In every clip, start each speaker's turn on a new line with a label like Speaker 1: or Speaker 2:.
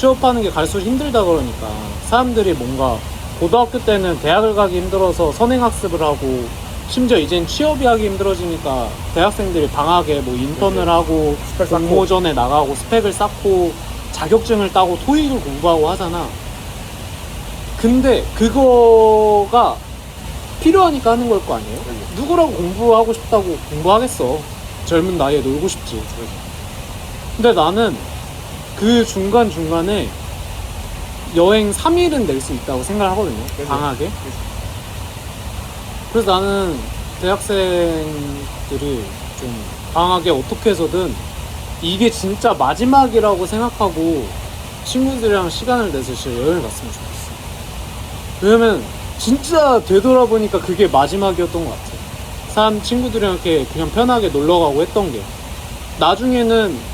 Speaker 1: 취업하는 게 갈수록 힘들다 그러니까 사람들이 뭔가 고등학교 때는 대학을 가기 힘들어서 선행학습을 하고 심지어 이젠 취업이 하기 힘들어지니까 대학생들이 방학에 뭐 인턴을 하고 공모전에 나가고 스펙을 쌓고 자격증을 따고 토익을 공부하고 하잖아. 근데 그거가 필요하니까 하는 걸 거 아니에요? 누구라고 공부하고 싶다고 공부하겠어. 젊은 나이에 놀고 싶지. 근데 나는 그 중간중간에 여행 3일은 낼 수 있다고 생각을 하거든요. 방학에. 그래서 나는 대학생들이 좀 방학에 어떻게 해서든 이게 진짜 마지막이라고 생각하고 친구들이랑 시간을 내서 진짜 여행을 갔으면 좋겠어. 왜냐면 진짜 되돌아보니까 그게 마지막이었던 것 같아. 친구들이랑 이렇게 그냥 편하게 놀러가고 했던 게 나중에는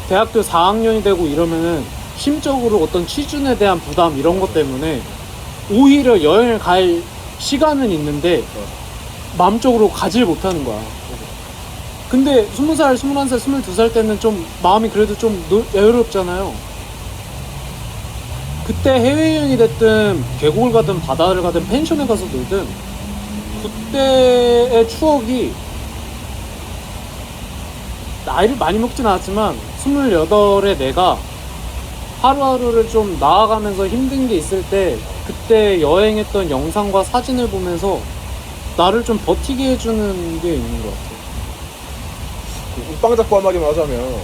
Speaker 1: 대학교 4학년이 되고 이러면은 심적으로 어떤 취준에 대한 부담 이런 것 때문에 오히려 여행을 갈 시간은 있는데 마음적으로 가질 못하는 거야. 근데 20살, 21살, 22살 때는 좀 마음이 그래도 좀 여유롭잖아요. 그때 해외여행이 됐든 계곡을 가든 바다를 가든 펜션에 가서 놀든 그때의 추억이 나이를 많이 먹진 않았지만 28에 내가 하루하루를 좀 나아가면서 힘든 게 있을 때 그때 여행했던 영상과 사진을 보면서 나를 좀 버티게 해주는 게 있는 것 같아요.
Speaker 2: 웃방 잡고 한마디만 하자면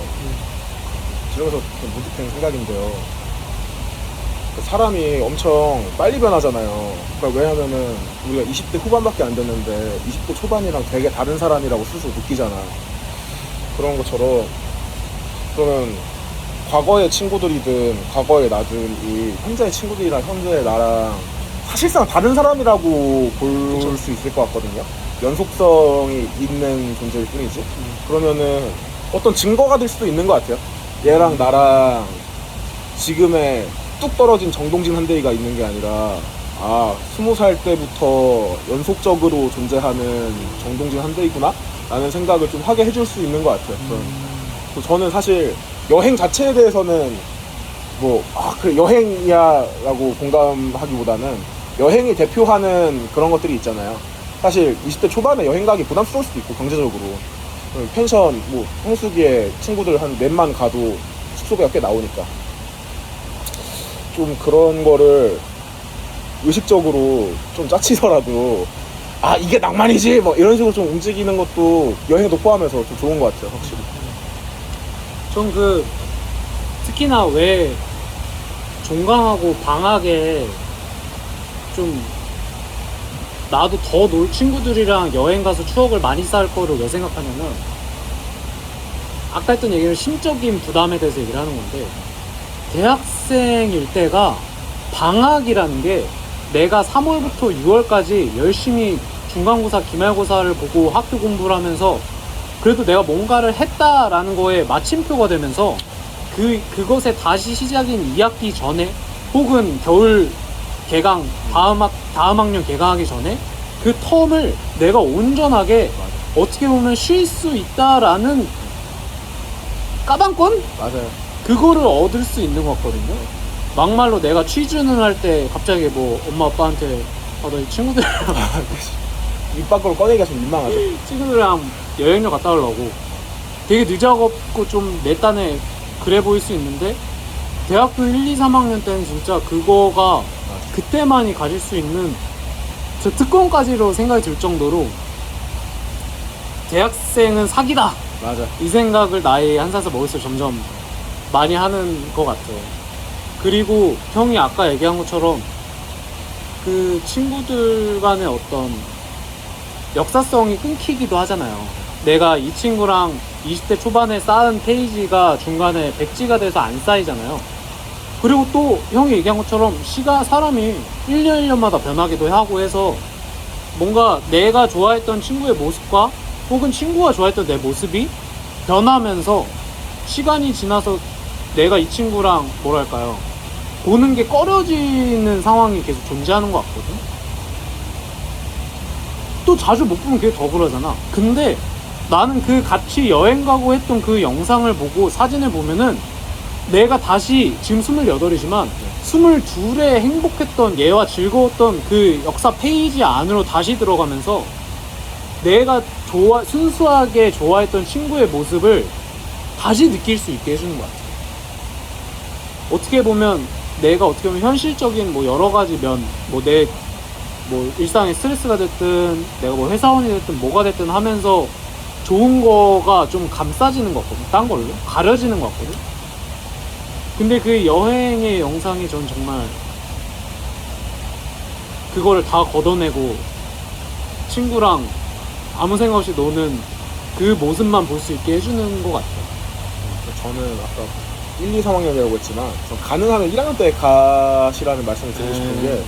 Speaker 2: 들으면서 좀 무득한 생각인데요. 사람이 엄청 빨리 변하잖아요. 그러니까 왜냐면은 우리가 20대 후반밖에 안 됐는데 20대 초반이랑 되게 다른 사람이라고 스스로 느끼잖아. 그런 것처럼 그러면 과거의 친구들이든 과거의 나들이 현재의 친구들이랑 현재의 나랑 사실상 다른 사람이라고 볼 수 있을 것 같거든요. 연속성이 있는 존재일 뿐이지. 그러면은 어떤 증거가 될 수도 있는 것 같아요. 얘랑 나랑 지금의 뚝 떨어진 정동진 한대희가 있는 게 아니라 20살 때부터 연속적으로 존재하는 정동진 한대희구나 라는 생각을 좀 하게 해줄 수 있는 것 같아요. 저는 사실 여행 자체에 대해서는 그래 여행이야 라고 공감하기보다는 여행이 대표하는 그런 것들이 있잖아요. 사실 20대 초반에 여행 가기 부담스러울 수도 있고 경제적으로 펜션 성수기에 친구들 한 넷만 가도 숙소비가 꽤 나오니까 좀 그런 거를 의식적으로 좀 짜치더라도 이게 낭만이지 이런 식으로 좀 움직이는 것도 여행에도 포함해서 좀 좋은 것 같아요. 확실히
Speaker 1: 전 특히나 왜 종강하고 방학에 좀 나도 더 친구들이랑 여행 가서 추억을 많이 쌓을 거를 왜 생각하냐면 아까 했던 얘기는 심적인 부담에 대해서 얘기를 하는 건데 대학생일 때가 방학이라는 게 내가 3월부터 6월까지 열심히 중간고사, 기말고사를 보고 학교 공부를 하면서 그래도 내가 뭔가를 했다라는 거에 마침표가 되면서 그것에 다시 시작인 2학기 전에 혹은 겨울 개강 다음 학년 개강하기 전에 그 텀을 내가 온전하게 어떻게 보면 쉴 수 있다라는 까방권?
Speaker 2: 맞아요.
Speaker 1: 그거를 얻을 수 있는 것 같거든요. 막말로 내가 취준을 할 때 갑자기 엄마 아빠한테 너 친구들이랑
Speaker 2: 입 밖으로 꺼내기가 좀 민망하죠.
Speaker 1: 친구들이랑 여행을 갔다 오려고 되게 늦어갖고 좀 내 딴에 그래 보일 수 있는데 대학교 1, 2, 3학년 때는 진짜 그거가 그때만이 가질 수 있는 저 특권까지로 생각이 들 정도로 대학생은 사기다.
Speaker 2: 맞아.
Speaker 1: 이 생각을 나이 한 살에서 먹을수록 점점 많이 하는 것 같아요. 그리고 형이 아까 얘기한 것처럼 그 친구들 간의 어떤 역사성이 끊기기도 하잖아요. 내가 이 친구랑 20대 초반에 쌓은 페이지가 중간에 백지가 돼서 안 쌓이잖아요. 그리고 또 형이 얘기한 것처럼 사람이 1년 1년마다 변하기도 하고 해서 뭔가 내가 좋아했던 친구의 모습과 혹은 친구가 좋아했던 내 모습이 변하면서 시간이 지나서 내가 이 친구랑 보는 게 꺼려지는 상황이 계속 존재하는 것 같거든. 또 자주 못 보면 그게 더 그러잖아. 근데 나는 같이 여행 가고 했던 그 영상을 보고 사진을 보면은 내가 다시 지금 28이지만 22에 행복했던 얘와 즐거웠던 그 역사 페이지 안으로 다시 들어가면서 내가 순수하게 좋아했던 친구의 모습을 다시 느낄 수 있게 해주는 것 같아요. 어떻게 보면 내가 어떻게 보면 현실적인 뭐 여러 가지 면, 뭐 내 뭐 일상의 스트레스가 됐든 내가 뭐 회사원이 됐든 뭐가 됐든 하면서 좋은 거가 좀 감싸지는 것 같거든. 딴 걸로 가려지는 것 같거든. 근데 그 여행의 영상이 전 정말 그거를 다 걷어내고 친구랑 아무 생각 없이 노는 그 모습만 볼 수 있게 해주는 것 같아요.
Speaker 2: 저는 아까 1, 2, 3학년이라고 했지만 전 가능하면 1학년 때 가시라는 말씀을 드리고 싶은 게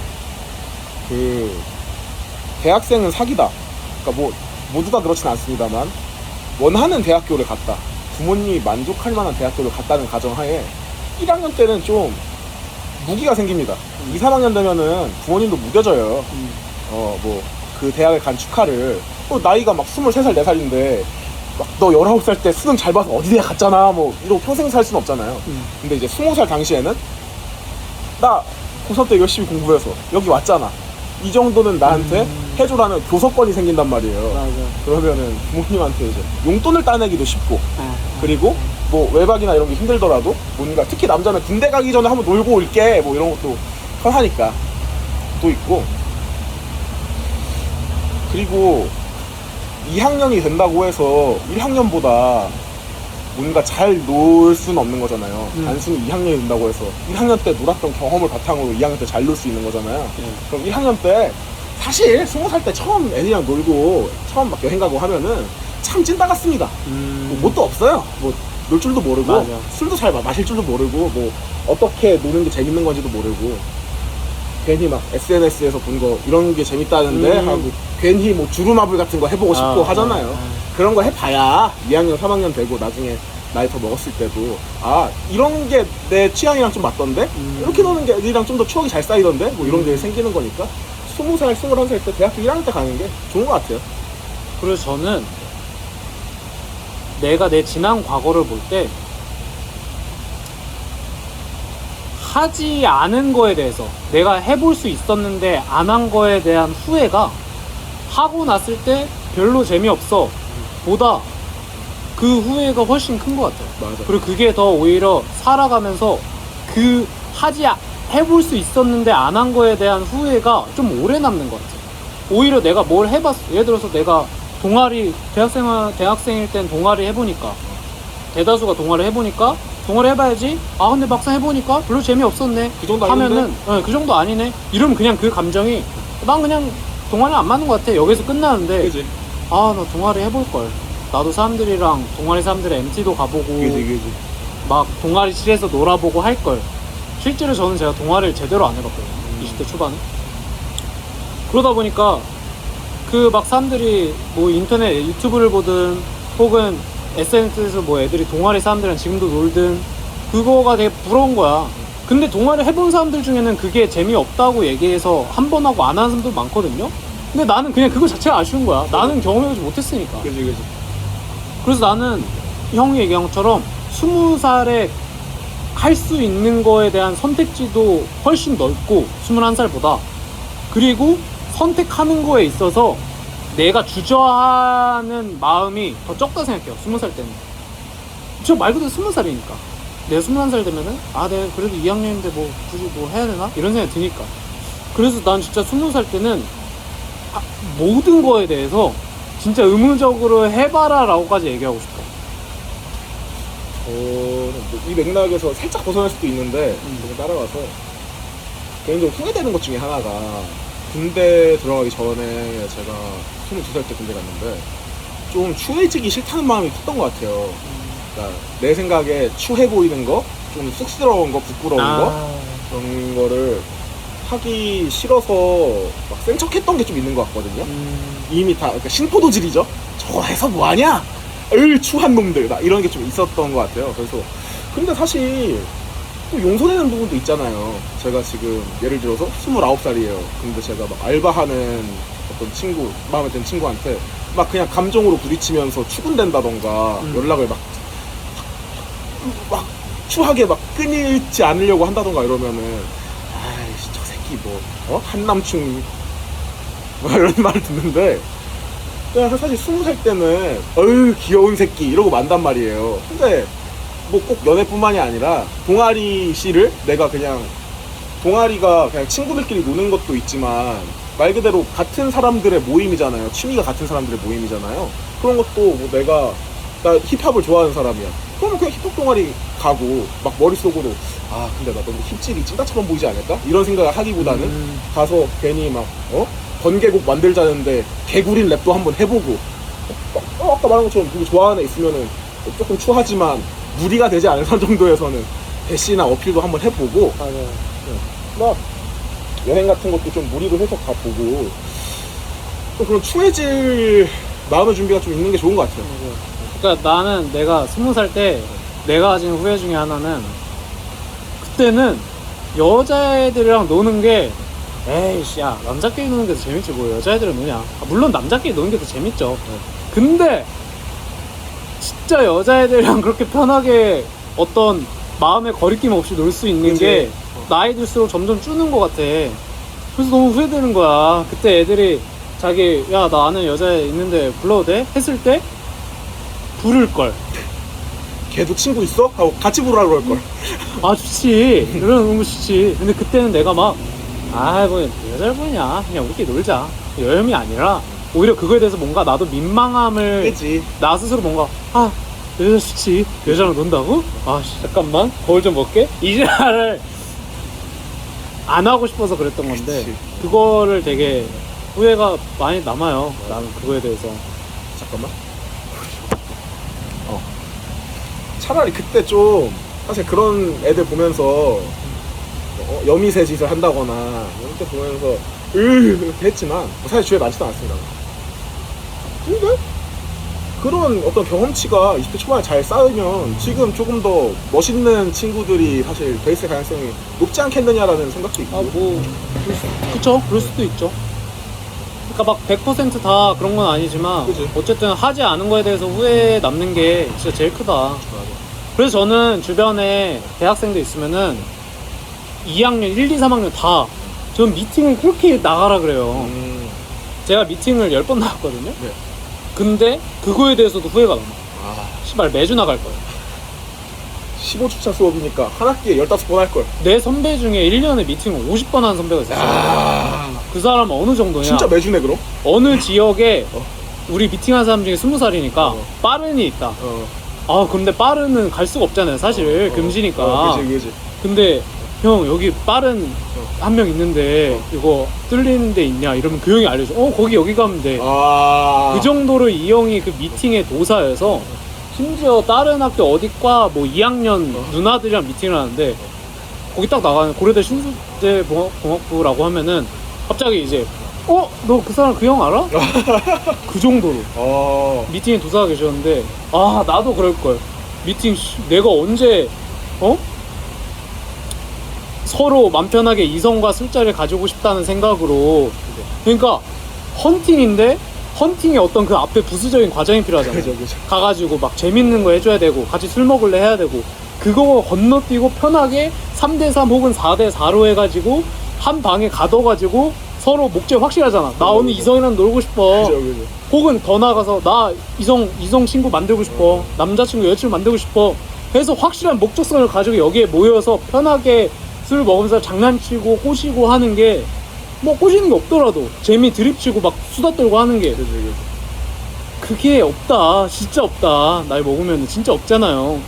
Speaker 2: 그 대학생은 사기다. 그러니까 뭐 모두 다 그렇진 않습니다만 원하는 대학교를 갔다. 부모님이 만족할 만한 대학교를 갔다는 가정하에 1학년 때는 좀 무기가 생깁니다. 2, 3학년 되면은 부모님도 무뎌져요. 뭐 그 대학에 간 축하를 나이가 막 23살, 4살인데 막 너 19살 때 수능 잘 봐서 어디 대학 갔잖아 뭐 이러고 평생 살 수는 없잖아요. 근데 이제 20살 당시에는 나 고3 때 열심히 공부해서 여기 왔잖아. 이 정도는 나한테 해줘라는 교섭권이 생긴단 말이에요.
Speaker 1: 맞아.
Speaker 2: 그러면은 부모님한테 이제 용돈을 따내기도 쉽고 그리고 뭐 외박이나 이런 게 힘들더라도 뭔가 특히 남자는 군대 가기 전에 한번 놀고 올게 뭐 이런 것도 편하니까 또 있고 그리고 2학년이 된다고 해서 1학년보다 뭔가 잘 놀 수는 없는 거잖아요. 단순히 2학년이 된다고 해서 1학년 때 놀았던 경험을 바탕으로 2학년 때 잘 놀 수 있는 거잖아요. 그럼 1학년 때 사실 20살 때 처음 애들이랑 놀고 처음 막 여행 가고 하면은 참 찐따 같습니다. 뭐 뭣도 없어요. 뭐 놀 줄도 모르고
Speaker 1: 맞아.
Speaker 2: 술도 잘 마실 줄도 모르고 뭐 어떻게 노는 게 재밌는 건지도 모르고 괜히 막 SNS에서 본 거 이런 게 재밌다는데 하고 괜히 뭐 주루마블 같은 거 해보고 싶고 하잖아요. 그런 거 해봐야 2학년, 3학년 되고 나중에 나이 더 먹었을 때도 아 이런 게 내 취향이랑 좀 맞던데 이렇게 노는 게 애들이랑 좀 더 추억이 잘 쌓이던데 뭐 이런 게 생기는 거니까 20살, 21살 때 대학교 1학년 때 가는 게 좋은 것 같아요.
Speaker 1: 그래서 저는 내가 내 지난 과거를 볼 때 하지 않은 거에 대해서 내가 해볼 수 있었는데 안 한 거에 대한 후회가 하고 났을 때 별로 재미없어 보다 그 후회가 훨씬 큰 것 같아요.
Speaker 2: 맞아.
Speaker 1: 그리고 그게 더 오히려 살아가면서 그 해볼 수 있었는데 안 한 거에 대한 후회가 좀 오래 남는 것 같아요. 오히려 내가 뭘 해봤어. 예를 들어서 내가 동아리 대학생일 땐 동아리 해보니까 대다수가 동아리 해보니까 동아리 해봐야지. 아 근데 막상 해보니까 별로 재미없었네.
Speaker 2: 그 정도
Speaker 1: 하면은 그 정도 아니네. 이러면 그냥 그 감정이 난 그냥 동아리 안 맞는 것 같아. 여기서 끝나는데
Speaker 2: 그지?
Speaker 1: 아 나 동아리 해볼걸. 나도 사람들이랑 동아리 사람들의 MT도 가보고
Speaker 2: 그지.
Speaker 1: 막 동아리실에서 놀아보고 할걸. 실제로 저는 제가 동아리를 제대로 안 해봤거든요. 20대 초반에. 그러다 보니까 그 막 사람들이 뭐 인터넷 유튜브를 보든 혹은 SNS에서 뭐 애들이 동아리 사람들이랑 지금도 놀든 그거가 되게 부러운 거야. 근데 동아리 해본 사람들 중에는 그게 재미없다고 얘기해서 한 번 하고 안 하는 사람도 많거든요. 근데 나는 그냥 그거 자체가 아쉬운 거야. 나는 경험해보지 못했으니까.
Speaker 2: 그지.
Speaker 1: 그래서 나는 형이 얘기한 것처럼 20살에 할 수 있는 거에 대한 선택지도 훨씬 넓고 21살보다 그리고 선택하는 거에 있어서 내가 주저하는 마음이 더 적다 생각해요. 20살 때는 저 말 그대로 20살이니까 내가 21살 되면은 아 내가 그래도 2학년인데 뭐 굳이 뭐 해야 되나? 이런 생각이 드니까. 그래서 난 진짜 20살 때는 모든 거에 대해서 진짜 의무적으로 해봐라 라고까지 얘기하고 싶어.
Speaker 2: 이 맥락에서 살짝 벗어날 수도 있는데 그걸 따라가서 개인적으로 후회되는 것 중에 하나가 군대 들어가기 전에 제가 22살 때 군대 갔는데 좀 추해지기 싫다는 마음이 컸던 것 같아요. 그러니까 내 생각에 추해 보이는 거, 좀 쑥스러운 거, 부끄러운 거 그런 거를 하기 싫어서 막 센 척했던 게 좀 있는 것 같거든요. 이미 다 그러니까 신포도질이죠. 저거 해서 뭐하냐? 추한 놈들 나 이런 게 좀 있었던 것 같아요. 그래서 근데 사실 또 용서되는 부분도 있잖아요. 제가 지금 예를 들어서 29살이에요. 근데 제가 막 알바하는 어떤 친구, 마음에 드는 친구한테 막 그냥 감정으로 부딪히면서 추근댄다던가 연락을 막 추하게 막 끊이지 않으려고 한다던가 이러면은 아이씨 저 새끼 뭐 한남충 뭐 이런 말을 듣는데 그냥 사실 20살 때는 어휴 귀여운 새끼 이러고 만단 말이에요. 근데 뭐 꼭 연애뿐만이 아니라 동아리 씨를 내가 그냥 동아리가 그냥 친구들끼리 노는 것도 있지만 말 그대로 같은 사람들의 모임이잖아요. 취미가 같은 사람들의 모임이잖아요. 그런 것도 뭐 나 힙합을 좋아하는 사람이야. 그러면 그냥 힙합 동아리 가고 막 머릿속으로 아 근데 나 너무 힙질이 찐따처럼 보이지 않을까? 이런 생각을 하기보다는 가서 괜히 막 번개곡 만들자는데 개구린 랩도 한번 해보고 아까 말한 것처럼 되게 좋아하는 애 있으면은 조금 추하지만 무리가 되지 않을 선 정도에서는 대시나 어필도 한번 해보고
Speaker 1: 맞아요.
Speaker 2: 막 여행 같은 것도 좀 무리도 해서 가보고 또 그런 추해질 마음의 준비가 좀 있는 게 좋은 것 같아요.
Speaker 1: 그러니까 나는 내가 20살 때 내가 가진 후회 중에 하나는 그때는 여자애들이랑 노는 게 에이씨 야 남자끼리 노는 게 더 재밌지 뭐 여자애들은 노냐. 물론 남자끼리 노는 게 더 재밌죠. 근데 진짜 여자애들이랑 그렇게 편하게 어떤 마음의 거리낌 없이 놀 수 있는
Speaker 2: 그치.
Speaker 1: 게 나이 들수록 점점 줄는 것 같아. 그래서 너무 후회되는 거야. 그때 애들이 자기 야 나 아는 여자애 있는데 불러도 돼? 했을 때 부를걸.
Speaker 2: 걔도 친구 있어? 하고 같이 부르라고 그럴걸.
Speaker 1: 아 좋지. 그런 너무 좋지. 근데 그때는 내가 막 아 뭐 여자를 보냐 그냥 우리끼리 놀자 여염이 아니라 오히려 그거에 대해서 뭔가 나도 민망함을
Speaker 2: 그치.
Speaker 1: 나 스스로 뭔가 아 여자 좋지 여자랑 논다고? 아 잠깐만 거울 좀 볼게 이 지랄을 안 하고 싶어서 그랬던 건데
Speaker 2: 그치.
Speaker 1: 그거를 되게 후회가 많이 남아요. 나는 그거에 대해서.
Speaker 2: 잠깐만. 차라리 그때 좀 사실 그런 애들 보면서 여미새 짓을 한다거나 이런 때 보면서 이렇게 했지만 뭐 사실 주위에 많지도 않습니다. 근데 그런 어떤 경험치가 20대 초반에 잘 쌓이면 지금 조금 더 멋있는 친구들이 사실 돼 있을 가능성이 높지 않겠느냐라는 생각도 있고.
Speaker 1: 뭐 그쵸 그럴 수도 있죠. 그러니까 막 100%다 그런 건 아니지만
Speaker 2: 그치.
Speaker 1: 어쨌든 하지 않은 거에 대해서 후회 남는 게 진짜 제일 크다. 그래서 저는 주변에 대학생들 있으면은 2학년 1, 2, 3학년 다 전 미팅을 그렇게 나가라 그래요. 제가 미팅을 10번 나갔거든요.
Speaker 2: 네.
Speaker 1: 근데 그거에 대해서도 후회가 남아.
Speaker 2: 아,
Speaker 1: 씨발 매주 나갈 거예요.
Speaker 2: 15주차 수업이니까 한 학기에 15번 할 걸.
Speaker 1: 내 선배 중에 1년에 미팅을 50번 하는 선배가 있었어요. 그 사람은 어느 정도냐?
Speaker 2: 진짜 매주네 그럼?
Speaker 1: 어느 지역에 우리 미팅한 사람 중에 20살이니까 빠른이 있다. 아 근데 빠른은 갈 수가 없잖아요 사실 금지니까.
Speaker 2: 그치.
Speaker 1: 근데 형 여기 빠른 한 명 있는데 이거 뚫리는 데 있냐 이러면 그 형이 알려줘. 거기 여기 가면 돼. 그 정도로 이 형이 그 미팅의 도사여서 심지어 다른 학교 어디과 뭐 2학년 누나들이랑 미팅을 하는데 거기 딱 나가는 고려대 신수대 공학부라고 하면은 갑자기 이제 너 그 사람 그 형 알아? 그 정도로 미팅에 도사가 계셨는데 아 나도 그럴걸. 미팅 내가 언제 서로 맘 편하게 이성과 술자리를 가지고 싶다는 생각으로. 그러니까 헌팅인데 헌팅에 어떤 그 앞에 부수적인 과정이 필요하잖아요.
Speaker 2: 그죠.
Speaker 1: 가가지고 막 재밌는 거 해줘야 되고 같이 술 먹을래 해야 되고 그거 건너뛰고 편하게 3대3 혹은 4대4로 해가지고 한 방에 가둬가지고 서로 목적 확실하잖아. 나 오늘 이성이랑 놀고 싶어.
Speaker 2: 그죠.
Speaker 1: 혹은 더 나가서 나 이성 친구 만들고 싶어. 남자친구 여자친구 만들고 싶어 해서 확실한 목적성을 가지고 여기에 모여서 편하게 술 먹으면서 장난치고 꼬시고 하는 게 뭐 꼬시는 게 없더라도 재미 드립치고 막 수다 떨고 하는 게 그게 없다. 진짜 없다. 나이 먹으면 진짜 없잖아요.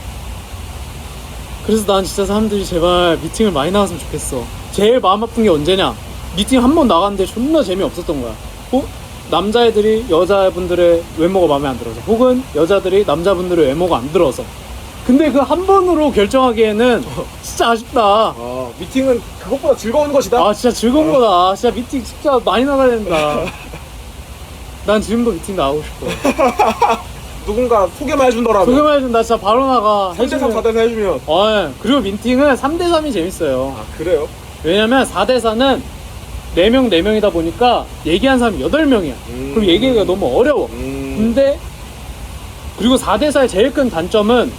Speaker 1: 그래서 난 진짜 사람들이 제발 미팅을 많이 나갔으면 좋겠어. 제일 마음 아픈 게 언제냐? 미팅 한 번 나갔는데 존나 재미없었던 거야. 남자애들이 여자분들의 외모가 마음에 안 들어서 혹은 여자들이 남자분들의 외모가 안 들어서. 근데 그 한 번으로 결정하기에는 진짜 아쉽다.
Speaker 2: 미팅은 그것보다 즐거운 것이다.
Speaker 1: 아 진짜 즐거운 거다. 진짜 미팅 진짜 많이 나가야 된다. 난 지금도 미팅 나가고 싶어.
Speaker 2: 누군가 소개만 해준다라면.
Speaker 1: 소개만 해준 나 진짜 바로 나가.
Speaker 2: 3대3 4대4 해주면.
Speaker 1: 예. 그리고 미팅은 3대3이 재밌어요.
Speaker 2: 그래요?
Speaker 1: 왜냐면 4대4는 4명 4명이다 보니까 얘기한 사람이 8명이야. 그럼 얘기하기가 너무 어려워. 근데 그리고 4대4의 제일 큰 단점은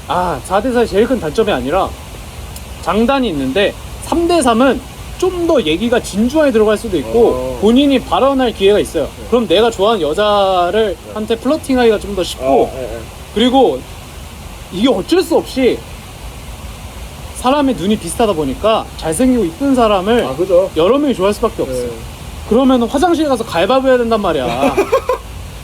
Speaker 1: 4대4의 제일 큰 단점이 아니라 장단이 있는데 3대3은 좀 더 얘기가 진중하게 들어갈 수도 있고 본인이 발언할 기회가 있어요. 그럼 내가 좋아하는 여자를 한테 플러팅하기가 좀 더 쉽고 그리고 이게 어쩔 수 없이 사람의 눈이 비슷하다 보니까 잘생기고 이쁜 사람을
Speaker 2: 그죠.
Speaker 1: 여러 명이 좋아할 수밖에 없어요. 그러면 화장실 가서 가위바위보 해야 된단 말이야.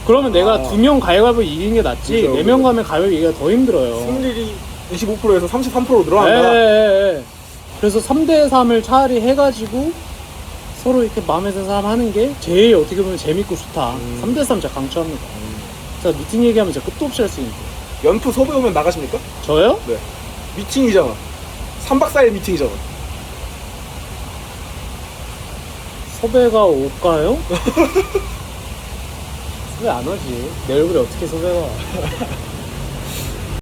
Speaker 1: 그러면 내가 2명 가위바위보 이기는 게 낫지
Speaker 2: 그죠,
Speaker 1: 4명
Speaker 2: 그죠.
Speaker 1: 가면 가위바위보 이기가 더 힘들어요.
Speaker 2: 승률이 25%에서 33%로 늘어난다.
Speaker 1: 예. 그래서 3대3을 차라리 해가지고 서로 이렇게 마음에 드는 사람 하는 게 제일 어떻게 보면 재밌고 좋다. 3대3 진짜 강추합니다. 자, 미팅 얘기하면 진짜 끝도 없이 할 수 있는데.
Speaker 2: 연프 섭외 오면 나가십니까?
Speaker 1: 저요?
Speaker 2: 네. 미팅이잖아. 3박 4일 미팅이잖아.
Speaker 1: 섭외가 올까요? 섭외 안 오지. 내 얼굴에 어떻게 섭외가 와.